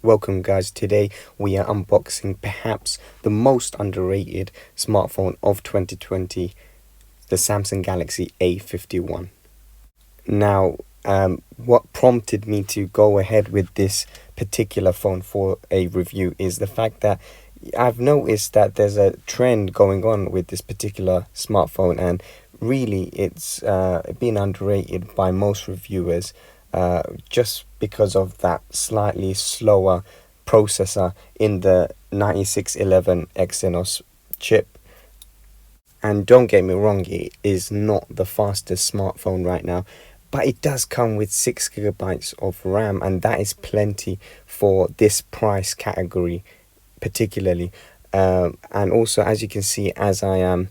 Welcome guys, today we are unboxing perhaps the most underrated smartphone of 2020, the Samsung Galaxy A51. Now, what prompted me to go ahead with this particular phone for a review is the fact that I've noticed that there's a trend going on with this particular smartphone, and really it's been underrated by most reviewers just because of that slightly slower processor in the 9611 Exynos chip. And don't get me wrong, it is not the fastest smartphone right now, but it does come with 6 gigabytes of RAM, and that is plenty for this price category, particularly. And also, as you can see, as I am,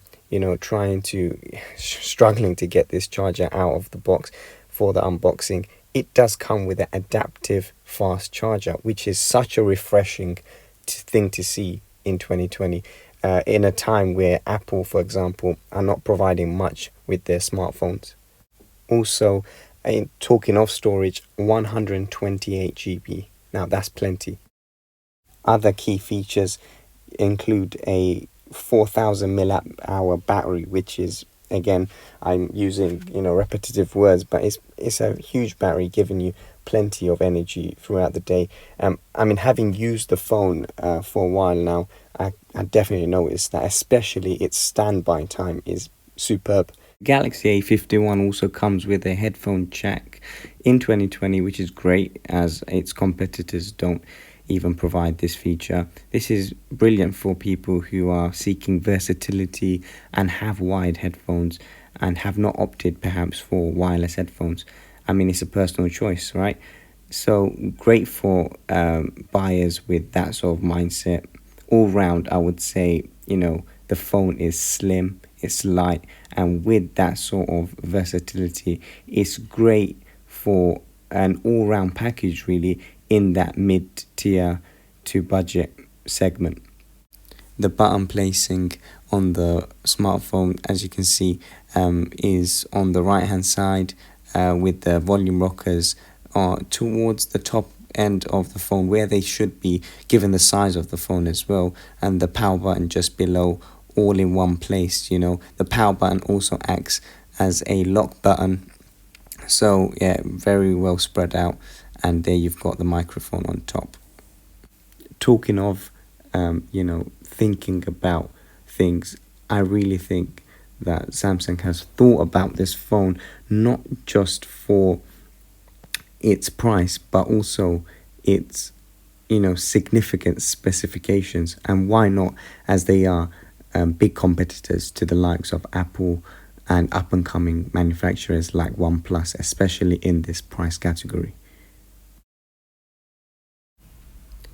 struggling to get this charger out of the box for the unboxing, it does come with an adaptive fast charger, which is such a refreshing thing to see in 2020. In a time where Apple, for example, are not providing much with their smartphones. Also, talking of storage, 128 GB. Now that's plenty. Other key features include a 4000 milliamp hour battery, which is, again, I'm using repetitive words, but it's a huge battery, giving you plenty of energy throughout the day. Having used the phone for a while now, I definitely noticed that, especially its standby time is superb. Galaxy A51 also comes with a headphone jack in 2020, which is great as its competitors don't even provide this feature. This is brilliant for people who are seeking versatility and have wired headphones and have not opted perhaps for wireless headphones. It's a personal choice, right? So great for buyers with that sort of mindset. All round, I would say, the phone is slim, it's light, and with that sort of versatility, it's great for an all-round package, really, in that mid-tier to budget segment. The button placing on the smartphone, as you can see, is on the right-hand side, with the volume rockers towards the top end of the phone, where they should be given the size of the phone as well, and the power button just below, all in one place. The power button also acts as a lock button, so yeah, very well spread out, and there you've got the microphone on top. Talking of thinking about things, I really think that Samsung has thought about this phone not just for its price, but also its significant specifications. And why not, as they are big competitors to the likes of Apple and up and coming manufacturers like OnePlus, especially in this price category.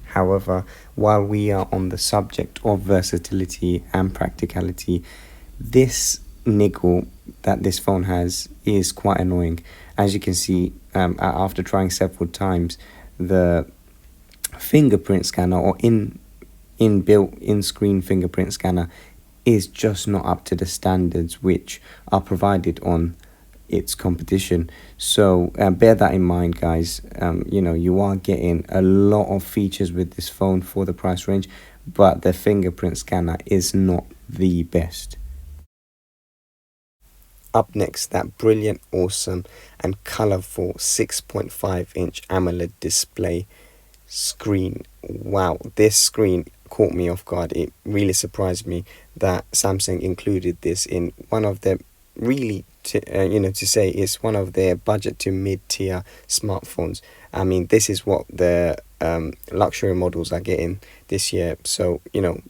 However, while we are on the subject of versatility and practicality, this niggle that this phone has is quite annoying. As you can see, after trying several times, the fingerprint scanner, or inbuilt in-screen fingerprint scanner, is just not up to the standards which are provided on its competition. So bear that in mind, guys. You are getting a lot of features with this phone for the price range, but the fingerprint scanner is not the best. Up next, that brilliant, awesome and colorful 6.5-inch AMOLED display screen. Wow, this screen caught me off guard. It really surprised me that Samsung included this in one of their, really, to say it's one of their budget to mid-tier smartphones. This is what the luxury models are getting this year. So,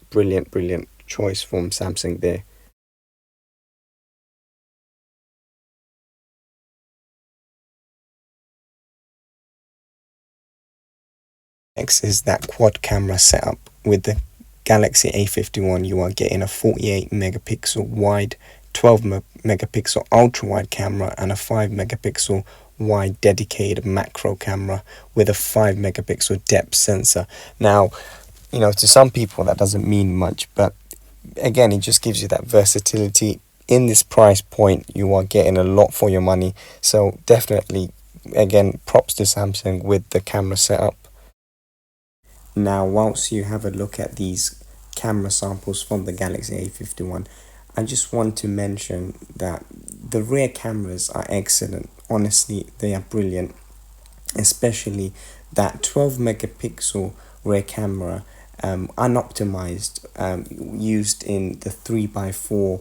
brilliant choice from Samsung there. Next is that quad camera setup. With the Galaxy A51, you are getting a 48 megapixel wide, 12 megapixel ultra wide camera, and a 5 megapixel wide dedicated macro camera with a 5 megapixel depth sensor. Now, to some people that doesn't mean much, but again, it just gives you that versatility. In this price point, you are getting a lot for your money. So definitely, again, props to Samsung with the camera setup. Now, whilst you have a look at these camera samples from the Galaxy A51, I just want to mention that the rear cameras are excellent. Honestly, they are brilliant, especially that 12 megapixel rear camera, unoptimized, used in the 3:4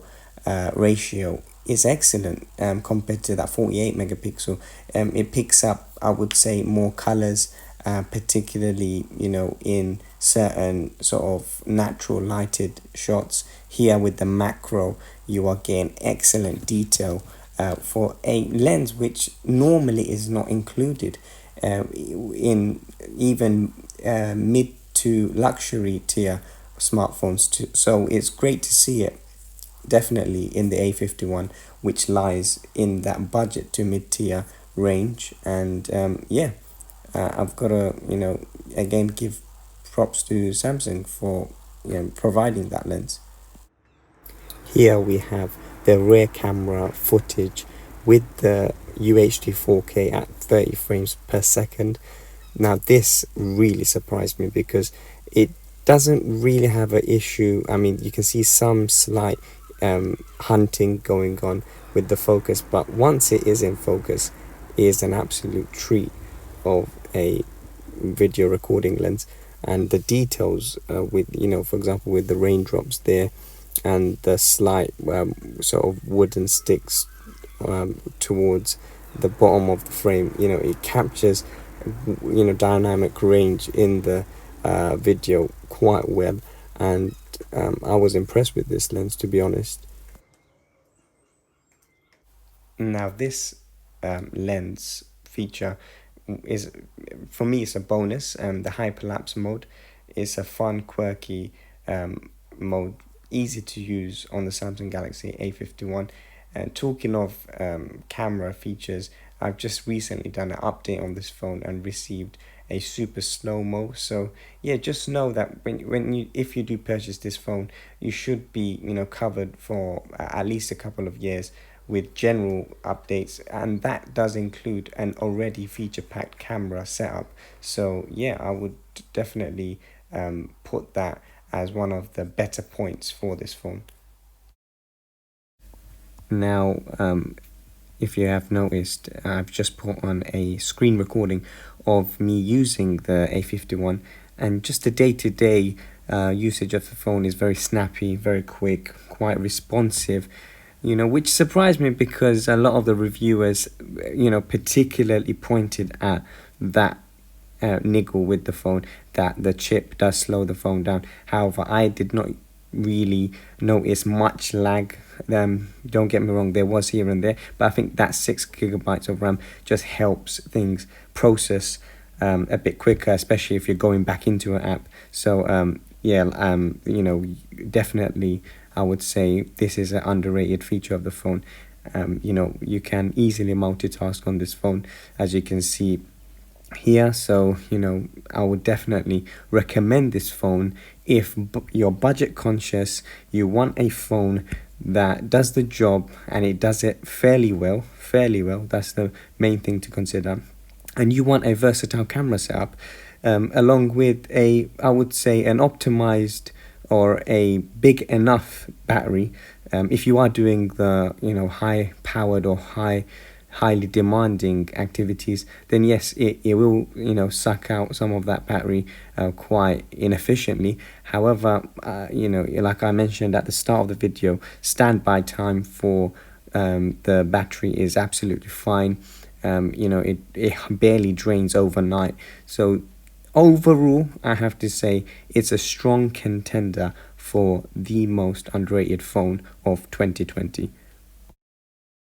ratio, is excellent compared to that 48 megapixel. It picks up, I would say, more colors, particularly, in certain sort of natural lighted shots. Here with the macro, you are getting excellent detail for a lens which normally is not included in even mid to luxury tier smartphones too. So it's great to see it definitely in the A51, which lies in that budget to mid tier range. And I've got to again give props to Samsung for providing that lens. Here we have the rear camera footage with the UHD 4K at 30 frames per second. Now this really surprised me because it doesn't really have an issue. I mean, you can see some slight hunting going on with the focus, but once it is in focus, it is an absolute treat of a video recording lens. And the details with, for example, with the raindrops there and the slight sort of wooden sticks towards the bottom of the frame, it captures dynamic range in the video quite well. And I was impressed with this lens, to be honest. Now this lens feature is, for me, it's a bonus. The hyperlapse mode is a fun, quirky mode, easy to use on the Samsung Galaxy A51. And talking of camera features, I've just recently done an update on this phone and received a super slow-mo. So yeah, just know that if you do purchase this phone, you should be covered for at least a couple of years with general updates, and that does include an already feature-packed camera setup. So yeah, I would definitely put that as one of the better points for this phone. Now, if you have noticed, I've just put on a screen recording of me using the A51, and just the day-to-day usage of the phone is very snappy, very quick, quite responsive, which surprised me because a lot of the reviewers, particularly pointed at that niggle with the phone, that the chip does slow the phone down. However, I did not really notice much lag. Don't get me wrong, there was here and there, but I think that 6 GB of RAM just helps things process a bit quicker, especially if you're going back into an app. So definitely I would say this is an underrated feature of the phone. You can easily multitask on this phone, as you can see here. So I would definitely recommend this phone if you're budget conscious, you want a phone that does the job and it does it fairly well. That's the main thing to consider. And you want a versatile camera setup along with I would say an optimized or a big enough battery. If you are doing the high powered or highly demanding activities, then yes, it will suck out some of that battery quite inefficiently. However, like I mentioned at the start of the video, standby time for the battery is absolutely fine. It barely drains overnight. So overall, I have to say it's a strong contender for the most underrated phone of 2020.